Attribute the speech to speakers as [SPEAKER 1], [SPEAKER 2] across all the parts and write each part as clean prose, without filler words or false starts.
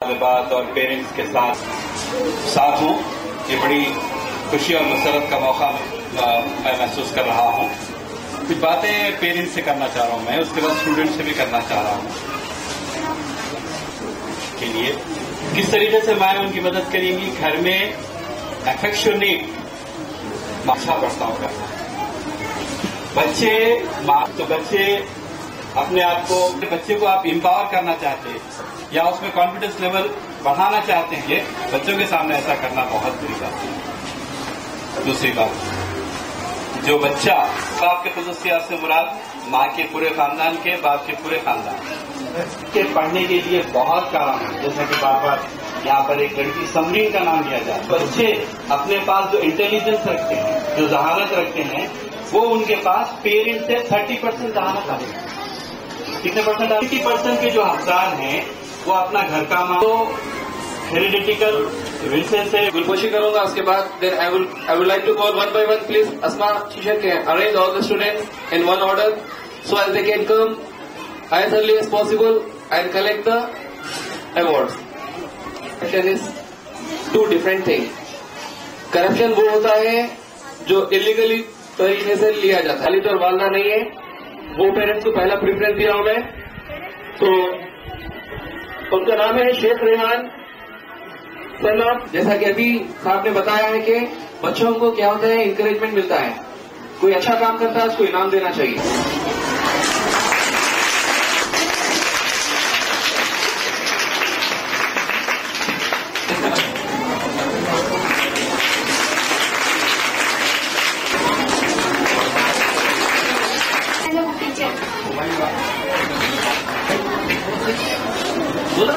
[SPEAKER 1] तालिबात और पेरेंट्स के साथ हूँ। ये बड़ी खुशी और मसरत का मौका मैं महसूस कर रहा हूँ। कुछ बातें पेरेंट्स से करना चाह रहा हूँ मैं, उसके बाद स्टूडेंट से भी करना चाह रहा हूँ। के लिए किस तरीके से मैं उनकी मदद करेंगी, घर में अफेक्शनेट अच्छा पढ़ता हूँ बच्चे अपने आप को, बच्चे को आप एम्पावर करना चाहते हैं या उसमें कॉन्फिडेंस लेवल बढ़ाना चाहते हैं, बच्चों के सामने ऐसा करना बहुत बुरी बात है। दूसरी बात, जो बच्चा बाप के खुसूसियात से मुराद माँ के पूरे खानदान के, बाप के पूरे खानदान के पढ़ने के लिए बहुत काम है। जैसा कि बार बार यहाँ पर एक लड़की समरीन का नाम लिया जाए, बच्चे अपने पास जो इंटेलिजेंस रखते हैं, जो जहानत रखते हैं, वो उनके पास पेरेंट्स से 30% जहानत आती है। कितने परसेंट? 80% के जो हकदार हैं वो अपना घर का तो हेरिडिटिकल विरसे से
[SPEAKER 2] गुलपोशी करूंगा। उसके बाद then I would like to call one by one, please Asma शीशर के arrange all the students in one order so as they can come as early as possible and collect the awards. Corruption is two different things. Corruption वो होता है जो illegally तरीके से लिया जाता है, खाली तो वालना नहीं है। वो पेरेंट्स को पहला प्रेफरेंस दिया हूं मैं। तो उनका नाम है शेख रेहान सलाम। जैसा कि अभी साहब ने बताया है कि बच्चों को क्या होता है, इंकरेजमेंट मिलता है। कोई अच्छा काम करता है उसको इनाम देना चाहिए।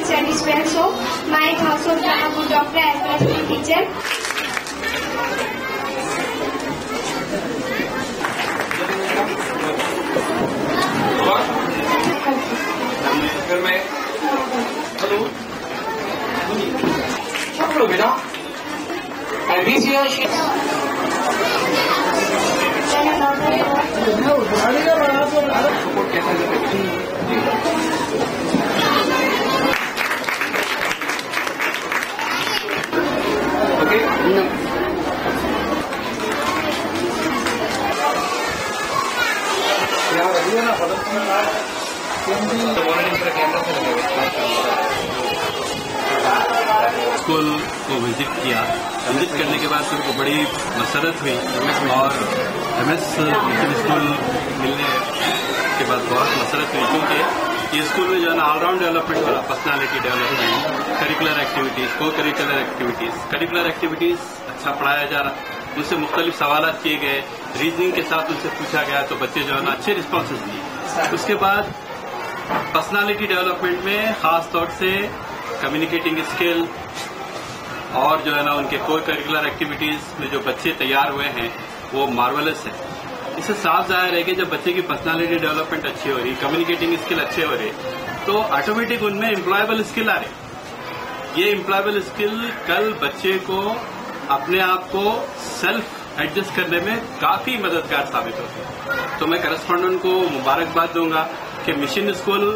[SPEAKER 3] Satisfied, so my household are a good doctor as well as my teacher.
[SPEAKER 2] फिर मैं हेलो चलो बेटा
[SPEAKER 1] स्कूल को विजिट किया। विजिट करने के बाद उनको बड़ी मसरत हुई और एमएस मिशन स्कूल मिलने के बाद बहुत मसरत हुई, क्योंकि ये स्कूल में जो है ना ऑलराउंड डेवलपमेंट वाला, पर्सनालिटी डेवलपमेंट, करिकुलर एक्टिविटीज, को करिकुलर एक्टिविटीज अच्छा पढ़ाया जा रहा। उनसे मुख्तलिफ सवाल किए गए, रीजनिंग के साथ उनसे पूछा गया, तो बच्चे जो है ना अच्छे रिस्पॉन्सेज दिए। उसके बाद पर्सनालिटी डेवलपमेंट में खास तौर से कम्युनिकेटिंग स्किल और जो है ना उनके को करिकुलर एक्टिविटीज में जो बच्चे तैयार हुए हैं वो मार्वलस है। इससे साफ जाहिर है कि जब बच्चे की पर्सनालिटी डेवलपमेंट अच्छी हो रही, कम्युनिकेटिंग स्किल अच्छे हो रहे, तो ऑटोमेटिक उनमें एम्प्लॉयबल स्किल आ रही। ये एम्प्लॉयबल स्किल कल बच्चे को अपने आप को सेल्फ एडजस्ट करने में काफी मददगार साबित होती है। तो मैं करस्पॉन्डेंट को मुबारकबाद दूंगा कि मिशन स्कूल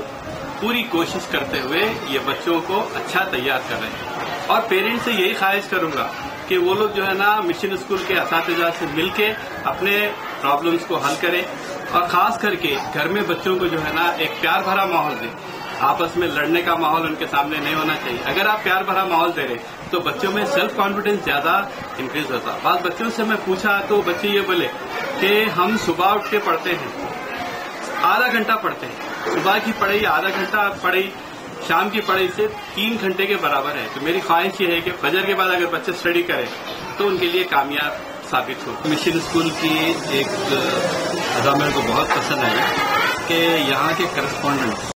[SPEAKER 1] पूरी कोशिश करते हुए ये बच्चों को अच्छा तैयार कर रहे हैं। और पेरेंट्स से यही ख्वाहिश करूंगा कि वो लोग जो है ना मिशन स्कूल के असातिज़ा से मिलके अपने प्रॉब्लम्स को हल करें और खास करके घर में बच्चों को जो है ना एक प्यार भरा माहौल दें। आपस में लड़ने का माहौल उनके सामने नहीं होना चाहिए। अगर आप प्यार भरा माहौल दे रहे तो बच्चों में सेल्फ कॉन्फिडेंस ज्यादा इंक्रीज होता। बाद बच्चों से मैं पूछा तो बच्चे ये बोले कि हम सुबह उठ के पढ़ते हैं, आधा घंटा पढ़ते हैं। सुबह की पढ़ाई आधा घंटा पढ़ाई, शाम की पढ़ाई से 3 घंटे के बराबर है। तो मेरी ख्वाहिश ये है कि फजर के बाद अगर बच्चे स्टडी करें तो उनके लिए कामयाब साबित हो। मिशन स्कूल की एक अदा मेरे को बहुत पसंद आई कि यहाँ के करस्पॉन्डेंट्स